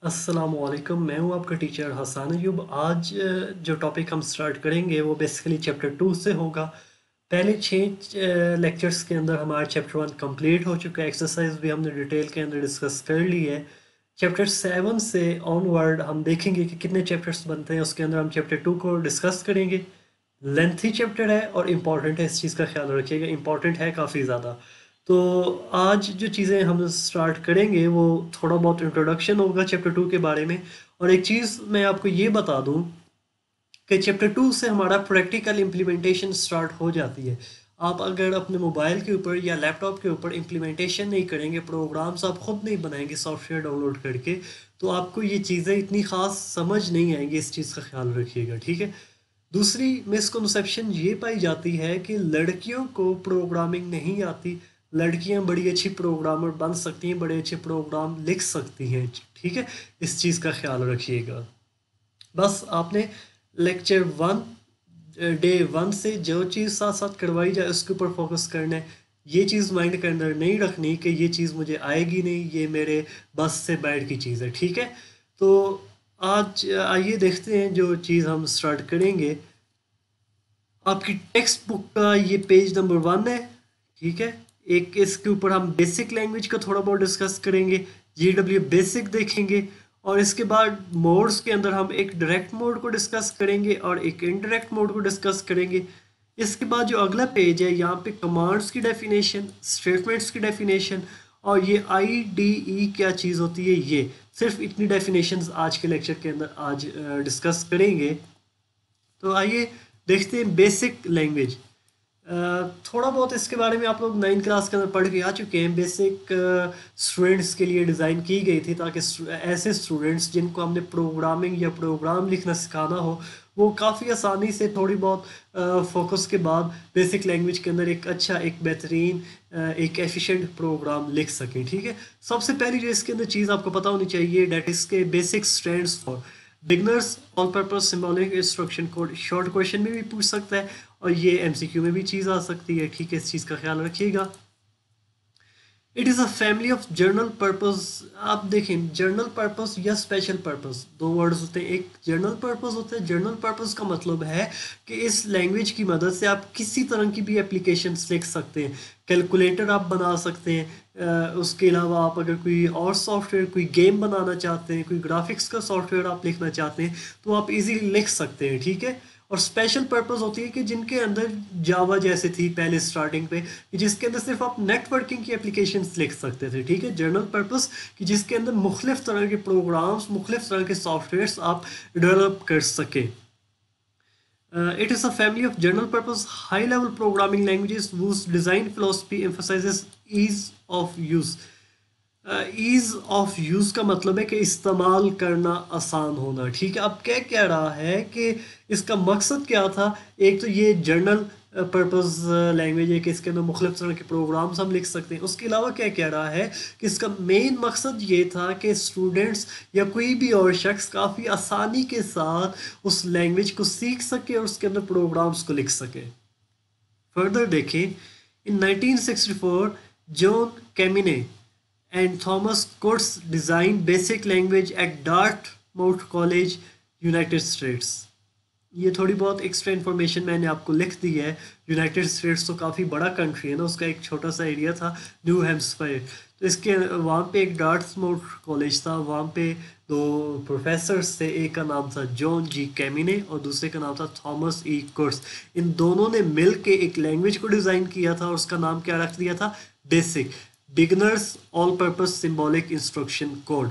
अस्सलामुअलैकुम, मैं हूँ आपका टीचर हसान अयूब। आज जो टॉपिक हम स्टार्ट करेंगे वो बेसिकली चैप्टर 2 से होगा। पहले 6 लेक्चर्स के अंदर हमारा चैप्टर 1 कंप्लीट हो चुका है। एक्सरसाइज भी हमने डिटेल के अंदर डिस्कस कर ली है। चैप्टर 7 से ऑनवर्ड हम देखेंगे कि कितने चैप्टर्स बनते हैं। उसके अंदर हम चैप्टर 2 को डिस्कस करेंगे। लेंथी चैप्टर है और इम्पॉर्टेंट है, इस चीज़ का ख्याल रखिएगा, इम्पॉर्टेंट है काफ़ी ज़्यादा। तो आज जो चीज़ें हम स्टार्ट करेंगे वो थोड़ा बहुत इंट्रोडक्शन होगा चैप्टर 2 के बारे में। और एक चीज़ मैं आपको ये बता दूं कि चैप्टर 2 से हमारा प्रैक्टिकल इम्प्लीमेंटेशन स्टार्ट हो जाती है। आप अगर अपने मोबाइल के ऊपर या लैपटॉप के ऊपर इम्प्लीमेंटेशन नहीं करेंगे, प्रोग्राम्स आप खुद नहीं बनाएंगे सॉफ्टवेयर डाउनलोड करके, तो आपको ये चीज़ें इतनी ख़ास समझ नहीं आएंगी। इस चीज़ का ख्याल रखिएगा, ठीक है। दूसरी मिसकंसेप्शन ये पाई जाती है कि लड़कियों को प्रोग्रामिंग नहीं आती। लड़कियां बड़ी अच्छी प्रोग्रामर बन सकती हैं, बड़े अच्छे प्रोग्राम लिख सकती हैं, ठीक है। इस चीज़ का ख्याल रखिएगा। बस आपने लेक्चर 1 डे 1 से जो चीज़ साथ साथ करवाई जाए उसके ऊपर फोकस करना है। ये चीज़ माइंड के अंदर नहीं रखनी कि ये चीज़ मुझे आएगी नहीं, ये मेरे बस से बाहर की चीज़ है, ठीक है। तो आज आइए देखते हैं जो चीज़ हम स्टार्ट करेंगे। आपकी टेक्स्ट बुक का ये पेज नंबर 1 है, ठीक है। एक इसके ऊपर हम बेसिक लैंग्वेज का थोड़ा बहुत डिस्कस करेंगे, GW बेसिक देखेंगे। और इसके बाद मोड्स के अंदर हम एक डायरेक्ट मोड को डिस्कस करेंगे और एक इनडायरेक्ट मोड को डिस्कस करेंगे। इसके बाद जो अगला पेज है यहाँ पे कमांड्स की डेफिनेशन, स्टेटमेंट्स की डेफिनेशन और ये IDE क्या चीज़ होती है, ये सिर्फ इतनी डेफिनेशंस आज के लेक्चर के अंदर आज डिस्कस करेंगे। तो आइए देखते हैं बेसिक लैंग्वेज। थोड़ा बहुत इसके बारे में आप लोग 9th क्लास के अंदर पढ़ के आ चुके हैं। बेसिक स्टूडेंट्स के लिए डिज़ाइन की गई थी ताकि ऐसे स्टूडेंट्स जिनको हमने प्रोग्रामिंग या प्रोग्राम लिखना सिखाना हो वो काफ़ी आसानी से थोड़ी बहुत फोकस के बाद बेसिक लैंग्वेज के अंदर एक अच्छा, एक बेहतरीन, एक एफिशिएंट प्रोग्राम लिख सकें, ठीक है। सबसे पहली जो इसके अंदर चीज़ आपको पता होनी चाहिए, डेट इसके basic stands for beginners all purpose symbolic instruction code. Short question में भी पूछ सकता है और ये MCQ में भी चीज़ आ सकती है, ठीक है। इस चीज़ का ख्याल रखिएगा। It is a family of journal purpose. आप देखें, जर्नल पर्पस या स्पेशल पर्पस दो वर्ड्स होते हैं। एक जर्नल पर्पस होता है। जर्नल पर्पस का मतलब है कि इस लैंग्वेज की मदद से आप किसी तरह की भी एप्लीकेशंस लिख सकते हैं। कैलकुलेटर आप बना सकते हैं। उसके अलावा आप अगर कोई और सॉफ्टवेयर, कोई गेम बनाना चाहते हैं, कोई ग्राफिक्स का सॉफ्टवेयर आप लिखना चाहते हैं तो आप इजीली लिख सकते हैं, ठीक है। और स्पेशल पर्पस होती है कि जिनके अंदर जावा जैसे थी पहले स्टार्टिंग पे, कि जिसके अंदर सिर्फ आप नेटवर्किंग की एप्लीकेशंस लिख सकते थे, ठीक है। जर्नल पर्पस कि जिसके अंदर मुख्तलिफ तरह के प्रोग्राम्स, मुख्तलिफ तरह के सॉफ्टवेयर्स आप डेवलप कर सके। It is a family of general-purpose, high-level programming languages whose design philosophy emphasizes ease of use. Ease of use का मतलब है कि इस्तेमाल करना आसान होना, ठीक है। अब क्या कह रहा है कि इसका मकसद क्या था। एक तो ये जर्नल पर्पस लैंग्वेज है कि इसके अंदर मुख्तलिफ तरह के प्रोग्राम्स हम लिख सकते हैं। उसके अलावा क्या कह रहा है कि इसका मेन मकसद ये था कि स्टूडेंट्स या कोई भी और शख्स काफ़ी आसानी के साथ उस लैंग्वेज को सीख सके और उसके अंदर प्रोग्राम्स को लिख सके। फर्दर देखें, इन 1964 John कैमिने and Thomas Coates designed basic language at Dartmouth College, United States. ये थोड़ी बहुत एक्स्ट्रा इन्फॉर्मेशन मैंने आपको लिख दी है। यूनाइटेड स्टेट्स तो काफ़ी बड़ा कंट्री है ना, उसका एक छोटा सा एरिया था न्यू हैम्पशायर। तो इसके वहाँ पे एक डार्टमाउथ कॉलेज था, वहाँ पे दो प्रोफेसर्स थे। एक का नाम था जॉन जी कैमिने और दूसरे का नाम था थॉमस ई कोर्स। इन दोनों ने मिल के एक लैंग्वेज को डिज़ाइन किया था और उसका नाम क्या रख दिया था, BASIC, beginners all purpose symbolic instruction code.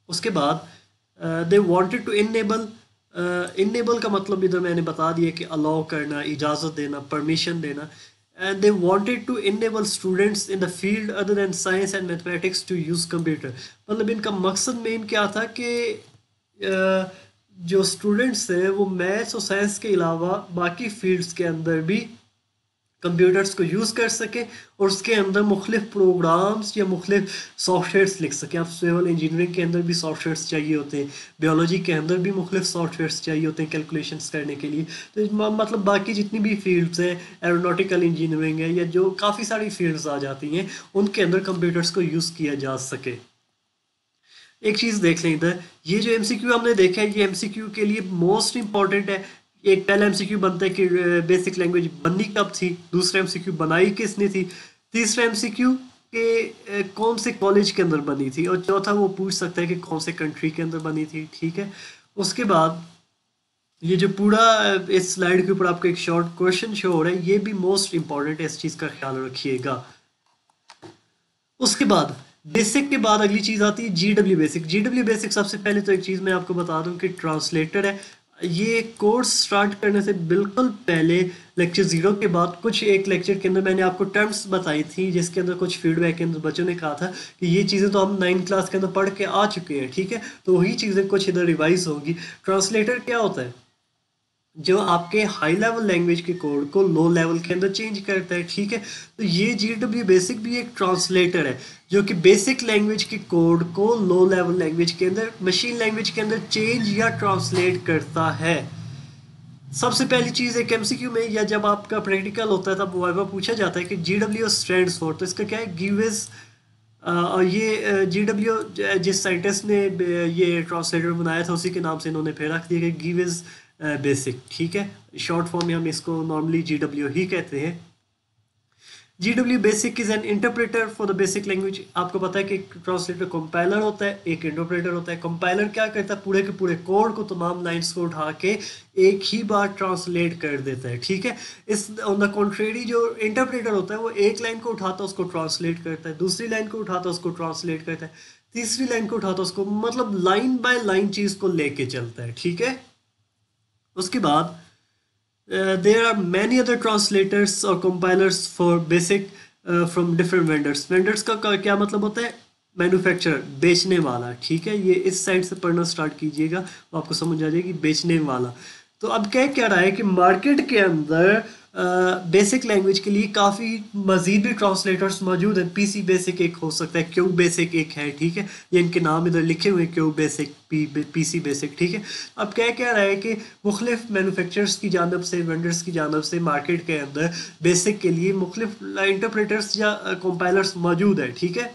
उसके बाद they wanted to enable, enable का मतलब इधर मैंने बता दिया कि अलाउ करना, इजाज़त देना, परमिशन देना। And they wanted to enable students in the field other than science and mathematics to use computer. मतलब इनका मकसद मेन क्या था कि जो स्टूडेंट्स हैं वो मैथ्स और साइंस के अलावा बाकी फील्ड्स के अंदर भी कंप्यूटर्स को यूज़ कर सकें और उसके अंदर मुख्तलिफ प्रोग्राम्स या मुख्तलिफ सॉफ्टवेयर्स लिख सकें। आप सिविल इंजीनियरिंग के अंदर भी सॉफ्टवेयर्स चाहिए होते हैं, बियोलॉजी के अंदर भी मुख्तलिफ सॉफ्टवेयर्स चाहिए होते हैं कैलकुलेशंस करने के लिए। तो मतलब बाकी जितनी भी फील्ड्स हैं, एरोनॉटिकल इंजीनियरिंग है या जो काफ़ी सारी फील्ड्स आ जाती हैं, उनके अंदर कंप्यूटर्स को यूज़ किया जा सके। एक चीज़ देख लें इधर, ये जो एमसीक्यू हमने देखा है ये एमसीक्यू के लिए मोस्ट इंपॉर्टेंट है। एक पहला एमसीक्यू बनता है कि बेसिक लैंग्वेज बननी कब थी, दूसरा एमसीक्यू बनाई किसने थी, तीसरा एमसीक्यू के कौन से कॉलेज के अंदर बनी थी, और चौथा वो पूछ सकता है कि कौन से कंट्री के अंदर बनी थी। ठीक है, उसके बाद ये जो पूरा इस स्लाइड के ऊपर आपको एक शॉर्ट क्वेश्चन शो हो रहा है, ये भी मोस्ट इंपॉर्टेंट है, इस चीज़ का ख्याल रखिएगा। उसके बाद बेसिक के बाद अगली चीज़ आती है जीडब्ल्यू बेसिक। जीडब्ल्यू बेसिक सबसे पहले तो एक चीज़ मैं आपको बता दूं कि ट्रांसलेटर है। ये कोर्स स्टार्ट करने से बिल्कुल पहले लेक्चर 0 के बाद कुछ एक लेक्चर के अंदर मैंने आपको टर्म्स बताई थी, जिसके अंदर कुछ फीडबैक के अंदर बच्चों ने कहा था कि ये चीज़ें तो हम 9th क्लास के अंदर पढ़ के आ चुके हैं। ठीक है, तो वही चीज़ें कुछ इधर रिवाइज होगी। ट्रांसलेटर क्या होता है, जो आपके हाई लेवल लैंग्वेज के कोड को लो लेवल के अंदर चेंज करता है। ठीक है, तो ये जीडब्ल्यू बेसिक भी एक ट्रांसलेटर है जो कि बेसिक लैंग्वेज के कोड को लो लेवल लैंग्वेज के अंदर, मशीन लैंग्वेज के अंदर चेंज या ट्रांसलेट करता है। सबसे पहली चीज़ एक एमसीक्यू में या जब आपका प्रैक्टिकल होता है तब वाइवा पूछा जाता है कि जीडब्ल्यू स्टैंड्स फॉर, तो इसका क्या है, गिव्स। और ये जीडब्ल्यू जिस साइंटिस्ट ने ये ट्रांसलेटर बनाया था उसी के नाम से इन्होंने फिर रख दिया कि गिव्स बेसिक। ठीक है, शॉर्ट फॉर्म में हम इसको नॉर्मली जीडब्ल्यू ही कहते हैं। GW basic is an interpreter for the basic language. आपको पता है कि एक ट्रांसलेटर कंपाइलर होता है, एक इंटरप्रेटर होता है। कंपाइलर क्या करता है, पूरे के पूरे कोड को, तमाम लाइंस को उठा के एक ही बार ट्रांसलेट कर देता है। ठीक है, इस ऑन द कॉन्ट्रेरी जो इंटरप्रेटर होता है वो एक लाइन को उठाता है उसको ट्रांसलेट करता है, दूसरी लाइन को उठाता है उसको ट्रांसलेट करता है, तीसरी लाइन को उठाता है उसको, मतलब लाइन बाय लाइन चीज को लेके चलता है। ठीक है, उसके बाद there are many other translators or compilers for basic from different vendors। vendors का क्या मतलब होता है, मैन्युफैक्चरर, बेचने वाला। ठीक है, ये इस साइड से पढ़ना स्टार्ट कीजिएगा तो आपको समझ आ जाएगी बेचने वाला। तो अब क्या रहा है कि मार्केट के अंदर बेसिक लैंग्वेज के लिए काफ़ी मजीद भी ट्रांसलेटर्स मौजूद हैं। पीसी बेसिक एक हो सकता है, क्यू बेसिक एक है। ठीक है, ये इनके नाम इधर लिखे हुए हैं, क्यू बेसिक, पीसी बेसिक। ठीक है, अब क्या रहा है कि मुख्तलिफ मैन्युफैक्चरर्स की जानब से, वेंडर्स की जानब से मार्केट के अंदर बेसिक के लिए मुख्तलिफ इंटरप्रेटर्स या कंपाइलर्स मौजूद है। ठीक है,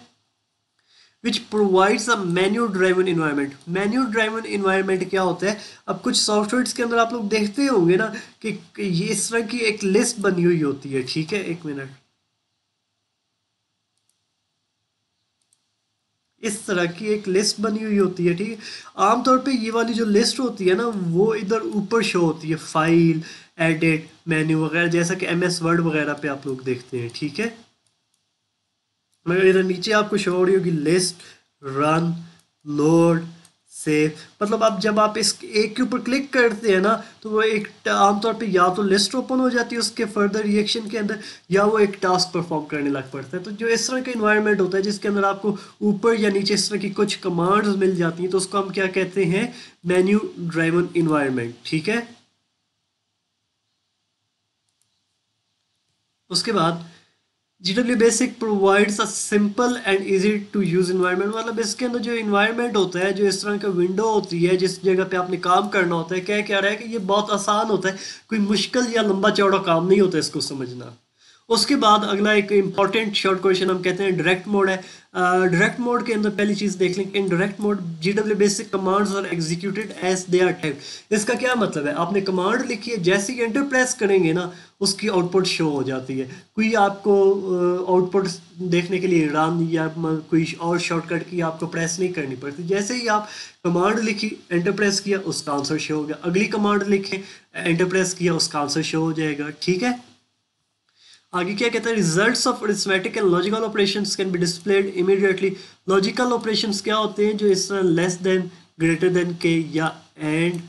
which provides a menu driven environment। menu driven environment क्या होता है, अब कुछ सॉफ्टवेयर्स के अंदर आप लोग देखते होंगे ना कि ये इस तरह की एक लिस्ट बनी हुई होती है। ठीक है, एक मिनट, इस तरह की एक लिस्ट बनी हुई होती है। ठीक है, आमतौर पे ये वाली जो लिस्ट होती है ना वो इधर ऊपर शो होती है, फाइल, एडिट, मेन्यू वगैरह, जैसा कि एमएस वर्ड वगैरह पे आप लोग देखते हैं। ठीक है, मगर इधर नीचे आपको शो हो रही होगी लिस्ट, रन, लोड, सेव। मतलब आप जब आप इस एक के ऊपर क्लिक करते हैं ना तो वो एक आमतौर पे या तो लिस्ट ओपन हो जाती है उसके फर्दर रिएक्शन के अंदर, या वो एक टास्क परफॉर्म करने लग पड़ता है। तो जो इस तरह का इन्वायरमेंट होता है जिसके अंदर आपको ऊपर या नीचे इस तरह की कुछ कमांड्स मिल जाती हैं, तो उसको हम क्या कहते हैं, मेन्यू ड्राइवन इन्वायरमेंट। ठीक है, उसके बाद GW BASIC provides a simple and easy to use environment. मतलब इसके अंदर जो इन्वायरमेंट होता है, जो इस तरह का विंडो होती है जिस जगह पे आपने काम करना होता है, क्या रहा है कि ये बहुत आसान होता है, कोई मुश्किल या लंबा चौड़ा काम नहीं होता इसको समझना। उसके बाद अगला एक इंपॉर्टेंट शॉर्ट क्वेश्चन हम कहते हैं डायरेक्ट मोड है। डायरेक्ट मोड के अंदर पहली चीज देख लें, in direct mode GW BASIC commands are executed as they are typed. इसका क्या मतलब है, आपने कमांड लिखी है, जैसे ही एंटर प्रेस करेंगे ना उसकी आउटपुट शो हो जाती है। कोई आपको आउटपुट देखने के लिए रन या कोई और शॉर्टकट की आपको प्रेस नहीं करनी पड़ती, जैसे ही आप कमांड लिखी, एंटर प्रेस किया, उसका आंसर शो हो गया। अगली कमांड लिखें, एंटर प्रेस किया, उसका आंसर शो हो जाएगा। ठीक है, आगे क्या कहता है, results of arithmetic and logical operations can be displayed immediately. Logical operations क्या होते हैं, जो इस तरह लेस देन, ग्रेटर देन के, या एंड,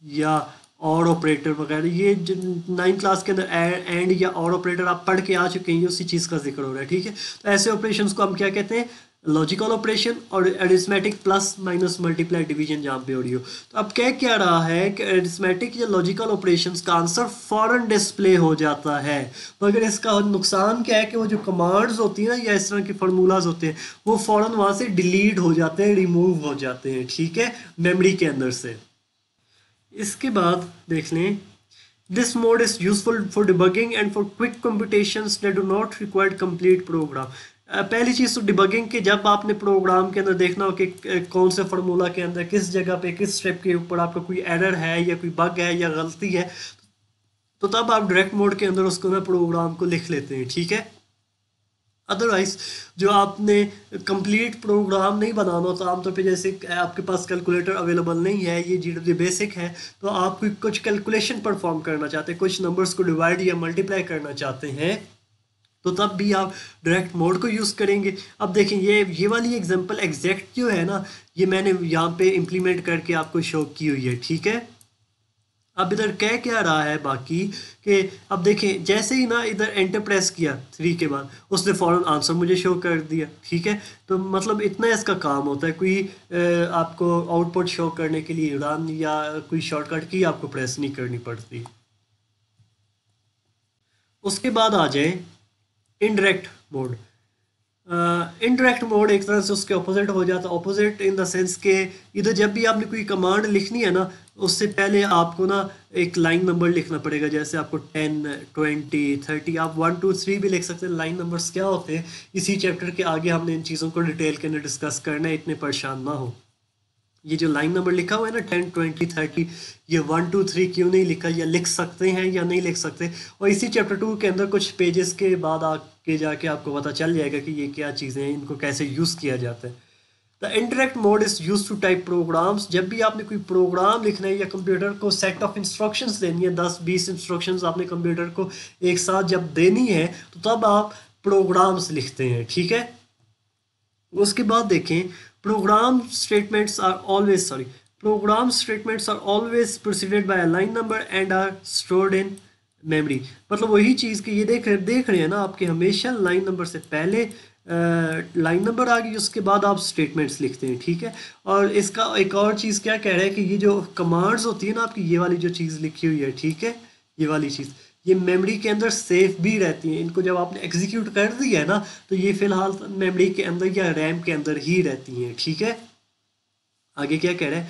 या और ऑपरेटर वगैरह, ये जो 9th क्लास के अंदर एंड या और ऑपरेटर आप पढ़ के आ चुके हैं, उसी चीज़ का जिक्र हो रहा है। ठीक है, तो ऐसे ऑपरेशंस को हम क्या कहते हैं, लॉजिकल ऑपरेशन, और arithmetic plus minus multiply division जहाँ पे हो रही हो। तो अब क्या रहा है कि अरिथमेटिक या लॉजिकल ऑपरेशंस का आंसर फॉरन डिस्प्ले हो जाता है, मगर इसका नुकसान क्या है कि वो जो कमांड्स होती हैं ना या इस तरह के फार्मूलाज होते हैं वो फॉरन वहाँ से डिलीट हो जाते हैं, रिमूव हो जाते हैं। ठीक है, मेमोरी के अंदर से। इसके बाद देख लें, this mode is useful for debugging and for quick computations that do not require complete program। पहली चीज़ तो डिबगिंग के जब आपने प्रोग्राम के अंदर देखना हो कि कौन से फार्मूला के अंदर किस जगह पे किस स्टेप के ऊपर आपका कोई एरर है या कोई बग है या गलती है, तो तब आप डायरेक्ट मोड के अंदर उसको ना प्रोग्राम को लिख लेते हैं, ठीक है। अदरवाइज जो आपने कंप्लीट प्रोग्राम नहीं बनाना होता, आमतौर पे जैसे आपके पास कैलकुलेटर अवेलेबल नहीं है, ये GW बेसिक है, तो आप कोई कुछ कैलकुलेशन परफॉर्म करना चाहते हैं, कुछ नंबर्स को डिवाइड या मल्टीप्लाई करना चाहते हैं, तो तब भी आप डायरेक्ट मोड को यूज़ करेंगे। अब देखें ये वाली एग्जांपल एग्जैक्ट जो है ना, ये मैंने यहाँ पे इम्प्लीमेंट करके आपको शो की हुई है, ठीक है। अब इधर कह क्या रहा है बाकी कि अब देखें जैसे ही ना इधर एंटर प्रेस किया 3 के बाद, उसने फ़ौरन आंसर मुझे शो कर दिया, ठीक है। तो मतलब इतना इसका काम होता है, कोई आपको आउटपुट शो करने के लिए रन या कोई शॉर्टकट की आपको प्रेस नहीं करनी पड़ती। उसके बाद आ जाए इनडायरेक्ट मोड। इनडायरेक्ट मोड एक तरह से उसके ऑपोजिट हो जाता है, ऑपोजिट इन द सेंस के इधर जब भी आपने कोई कमांड लिखनी है ना, उससे पहले आपको ना एक लाइन नंबर लिखना पड़ेगा, जैसे आपको 10, 20, 30, आप 1, 2, 3 भी लिख सकते हैं। लाइन नंबर्स क्या होते हैं इसी चैप्टर के आगे हमने इन चीज़ों को डिटेल के अंदर डिस्कस करना है, इतने परेशान ना हो। ये जो लाइन नंबर लिखा हुआ है ना 10, 20, 30, ये 1, 2, 3 क्यों नहीं लिखा, या लिख सकते हैं या नहीं लिख सकते, और इसी चैप्टर 2 के अंदर कुछ पेजेस के बाद आके जाके आपको पता चल जाएगा कि ये क्या चीज़ें हैं, इनको कैसे यूज़ किया जाता है। The interact mode is use to type programs. जब भी आपने कोई प्रोग्राम लिखना है या कंप्यूटर को सेट ऑफ इंस्ट्रक्शंस देनी है, 10-20 इंस्ट्रक्शंस आपने कंप्यूटर को एक साथ जब देनी है, तो तब आप प्रोग्राम्स लिखते हैं, ठीक है। उसके बाद देखें program statements are always proceeded by a line number and are stored in memory. मतलब वही चीज़ कि ये देख रहे हैं ना, आपके हमेशा लाइन नंबर से पहले लाइन नंबर आ गई, उसके बाद आप स्टेटमेंट्स लिखते हैं, ठीक है। और इसका एक और चीज़ क्या कह रहा है कि ये जो कमांड्स होती है ना आपकी, ये वाली जो चीज़ लिखी हुई है, ठीक है, ये वाली चीज़ ये मेमोरी के अंदर सेफ भी रहती हैं। इनको जब आपने एग्जीक्यूट कर दिया है ना, तो ये फिलहाल मेमोरी के अंदर या रैम के अंदर ही रहती हैं, ठीक है। आगे क्या कह रहा है,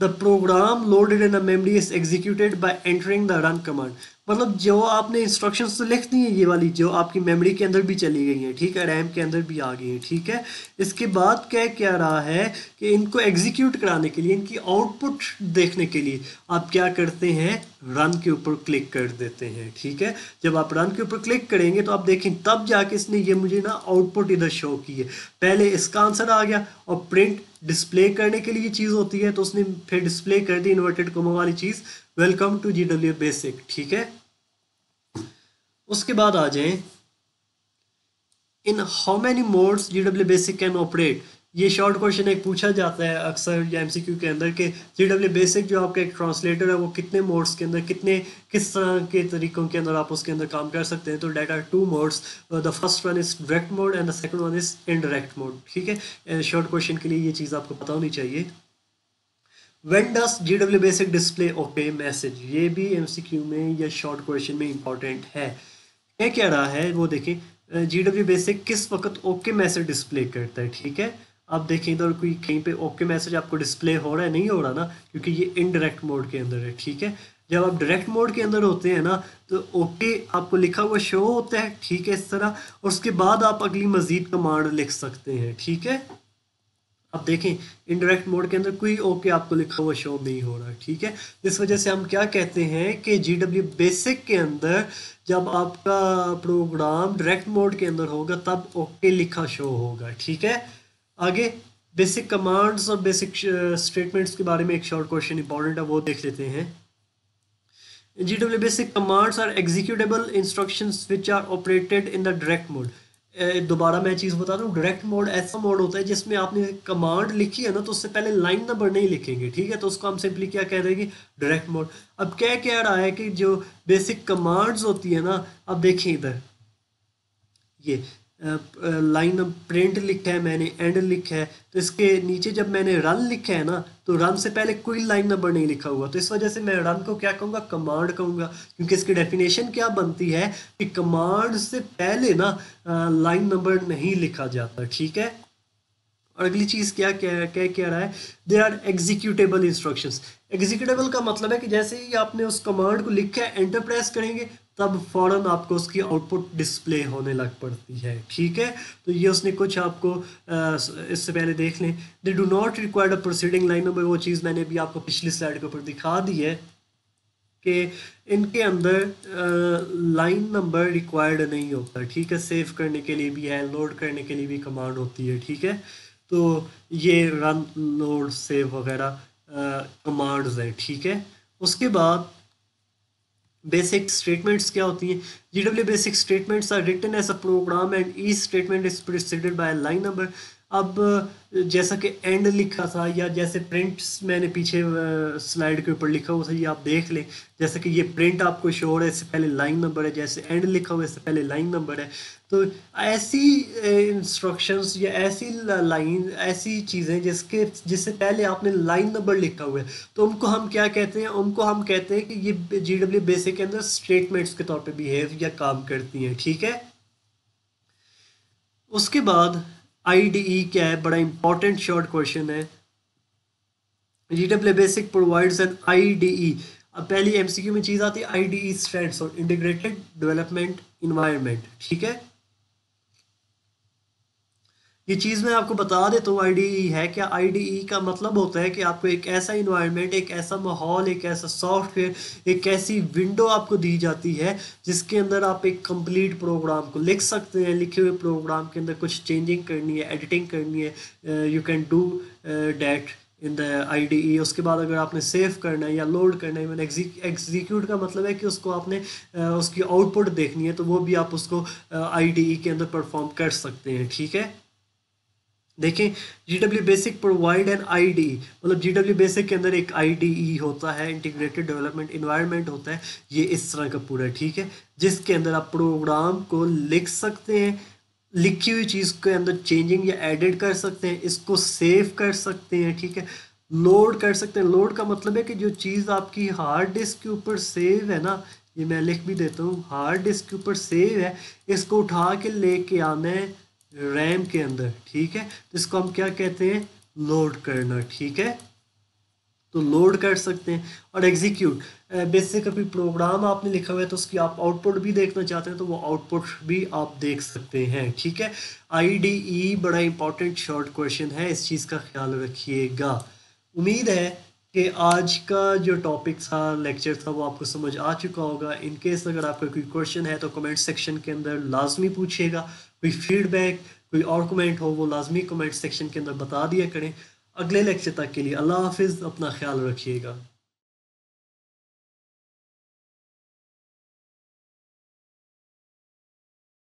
the program loaded in a memory is executed by entering the run command. मतलब जो आपने इंस्ट्रक्शंस तो लिख दी हैं, ये वाली जो आपकी मेमोरी के अंदर भी चली गई हैं, ठीक है, रैम के अंदर भी आ गई हैं, ठीक है। इसके बाद क्या रहा है कि इनको एग्जीक्यूट कराने के लिए, इनकी आउटपुट देखने के लिए आप क्या करते हैं, रन के ऊपर क्लिक कर देते हैं, ठीक है। जब आप रन के ऊपर क्लिक करेंगे तो आप देखें तब जाके इसने ये मुझे ना आउटपुट इधर शो की है। पहले इसका आंसर आ गया, और प्रिंट डिस्प्ले करने के लिए चीज़ होती है, तो उसने फिर डिस्प्ले कर दी इन्वर्टेड कोमा वाली चीज़, वेलकम टू GW बेसिक, ठीक है। उसके बाद आ जाएं in how many modes GW basic can operate. ये शॉर्ट क्वेश्चन एक पूछा जाता है अक्सर या MCQ के अंदर कि GW बेसिक जो आपका एक ट्रांसलेटर है वो कितने मोड्स के अंदर किस तरह के तरीकों के अंदर आप उसके अंदर काम कर सकते हैं। तो that are 2 modes, the first one is direct mode and the second one is indirect mode, ठीक है। शॉर्ट क्वेश्चन के लिए ये चीज़ आपको पता होनी चाहिए। When does GW basic display okay message, ये भी MCQ में या शॉर्ट क्वेश्चन में इंपॉर्टेंट है। क्या रहा है वो देखें, GW बेसिक किस वक्त ओके मैसेज डिस्प्ले करता है, ठीक है। अब देखें इधर कोई कहीं पे ओके मैसेज आपको डिस्प्ले हो रहा है, नहीं हो रहा ना, क्योंकि ये इनडायरेक्ट मोड के अंदर है, ठीक है। जब आप डायरेक्ट मोड के अंदर होते हैं ना, तो ओके आपको लिखा हुआ शो होता है, ठीक है, इस तरह। और उसके बाद आप अगली मजीद कमांड लिख सकते हैं, ठीक है। अब देखें इनडायरेक्ट मोड के अंदर कोई ओके आपको लिखा हुआ शो नहीं हो रहा है, ठीक है। इस वजह से हम क्या कहते हैं कि GW बेसिक के अंदर जब आपका प्रोग्राम डायरेक्ट मोड के अंदर होगा तब ओके लिखा शो होगा, ठीक है। आगे बेसिक कमांड्स और बेसिक स्टेटमेंट्स के बारे में एक शॉर्ट क्वेश्चन इंपॉर्टेंट है, वो देख लेते हैं। GW BASIC commands are executable instructions which are operated in the direct mode. दोबारा मैं चीज़ बता दूं, डायरेक्ट मोड ऐसा मोड होता है जिसमें आपने कमांड लिखी है ना, तो उससे पहले लाइन नंबर नहीं लिखेंगे, ठीक है। तो उसको हम सिंपली क्या कह देंगे, डायरेक्ट मोड। अब क्या रहा है कि जो बेसिक कमांड्स होती है ना, अब देखिए इधर ये लाइन प्रिंट लिखा है मैंने, एंड लिखा है, तो इसके नीचे जब मैंने रन लिखा है ना, तो रन से पहले कोई लाइन नंबर नहीं लिखा हुआ, तो इस वजह से मैं रन को क्या कहूँगा, कमांड कहूँगा, क्योंकि इसकी डेफिनेशन क्या बनती है कि कमांड से पहले ना लाइन नंबर नहीं लिखा जाता, ठीक है। और अगली चीज़ क्या रहा है, they are executable instructions. Executable का मतलब है कि जैसे ही आपने उस कमांड को लिखा है, एंटर प्रेस करेंगे, तब फ़ौरन आपको उसकी आउटपुट डिस्प्ले होने लग पड़ती है, ठीक है। तो ये उसने कुछ आपको इससे पहले देख लें। They do not required a proceeding line number, वो चीज़ मैंने भी आपको पिछली स्लाइड के ऊपर दिखा दी है कि इनके अंदर लाइन नंबर रिक्वायर्ड नहीं होता, ठीक है। सेव करने के लिए भी है, लोड करने के लिए भी कमांड होती है, ठीक है। तो ये रन लोड सेव वगैरह कमांड्स हैं, ठीक है। उसके बाद बेसिक स्टेटमेंट्स क्या होती हैं? GW BASIC statements are written as a program and each statement is preceded by line number. अब जैसा कि एंड लिखा था या जैसे प्रिंट्स मैंने पीछे स्लाइड के ऊपर लिखा हुआ था, ये आप देख लें। जैसे कि ये प्रिंट आपको शो हो रहा है, इससे पहले लाइन नंबर है, जैसे एंड लिखा हुआ है इससे पहले लाइन नंबर है। तो ऐसी इंस्ट्रक्शंस या ऐसी लाइन, ऐसी चीज़ें जिससे पहले आपने लाइन नंबर लिखा हुआ है, तो उनको हम क्या कहते हैं? उनको हम कहते हैं कि ये GW बेसिक के अंदर स्टेटमेंट्स के तौर पे बिहेव या काम करती हैं, ठीक है। उसके बाद IDE क्या है? बड़ा इंपॉर्टेंट शॉर्ट क्वेश्चन है। GW BASIC provides N IDE। अब पहली MCQ में चीज़ आती है IDE stands for integrated development environment, ठीक है। ये चीज़ मैं आपको बता देता हूँ IDE है क्या। IDE का मतलब होता है कि आपको एक ऐसा इन्वायरमेंट, एक ऐसा माहौल, एक ऐसा सॉफ्टवेयर, एक ऐसी विंडो आपको दी जाती है जिसके अंदर आप एक कंप्लीट प्रोग्राम को लिख सकते हैं। लिखे हुए प्रोग्राम के अंदर कुछ चेंजिंग करनी है, एडिटिंग करनी है, you can do that in the IDE। उसके बाद अगर आपने सेव करना है या लोड करना है, मैंने एग्जीक्यूट का मतलब है कि उसको आपने उसकी आउटपुट देखनी है, तो वो भी आप उसको IDE के अंदर परफॉर्म कर सकते हैं, ठीक है। देखें, GW basic provide an IDE, मतलब GW बेसिक के अंदर एक IDE होता है, इंटीग्रेटेड डेवलपमेंट इन्वायरमेंट होता है। ये इस तरह का पूरा, ठीक है, जिसके अंदर आप प्रोग्राम को लिख सकते हैं, लिखी हुई चीज़ के अंदर चेंजिंग या एडिट कर सकते हैं, इसको सेव कर सकते हैं, ठीक है, लोड कर सकते हैं। लोड का मतलब है कि जो चीज़ आपकी हार्ड डिस्क के ऊपर सेव है ना, ये मैं लिख भी देता हूँ, हार्ड डिस्क के ऊपर सेव है, इसको उठा के लेके आना है रैम के अंदर, ठीक है। तो इसको हम क्या कहते हैं? लोड करना, ठीक है। तो लोड कर सकते हैं। और एग्जीक्यूट, बेसिक अभी प्रोग्राम आपने लिखा हुआ है तो उसकी आप आउटपुट भी देखना चाहते हैं तो वो आउटपुट भी आप देख सकते हैं, ठीक है। IDE बड़ा इंपॉर्टेंट शॉर्ट क्वेश्चन है, इस चीज़ का ख्याल रखिएगा। उम्मीद है कि आज का जो टॉपिक था, लेक्चर था, वो आपको समझ आ चुका होगा। इन केस अगर आपका कोई क्वेश्चन है तो कमेंट सेक्शन के अंदर लाजमी पूछिएगा। कोई फीडबैक, कोई और कमेंट हो, वो लाजमी कमेंट सेक्शन के अंदर बता दिया करें। अगले लेक्चर तक के लिए अल्लाह हाफिज़, अपना ख्याल रखिएगा।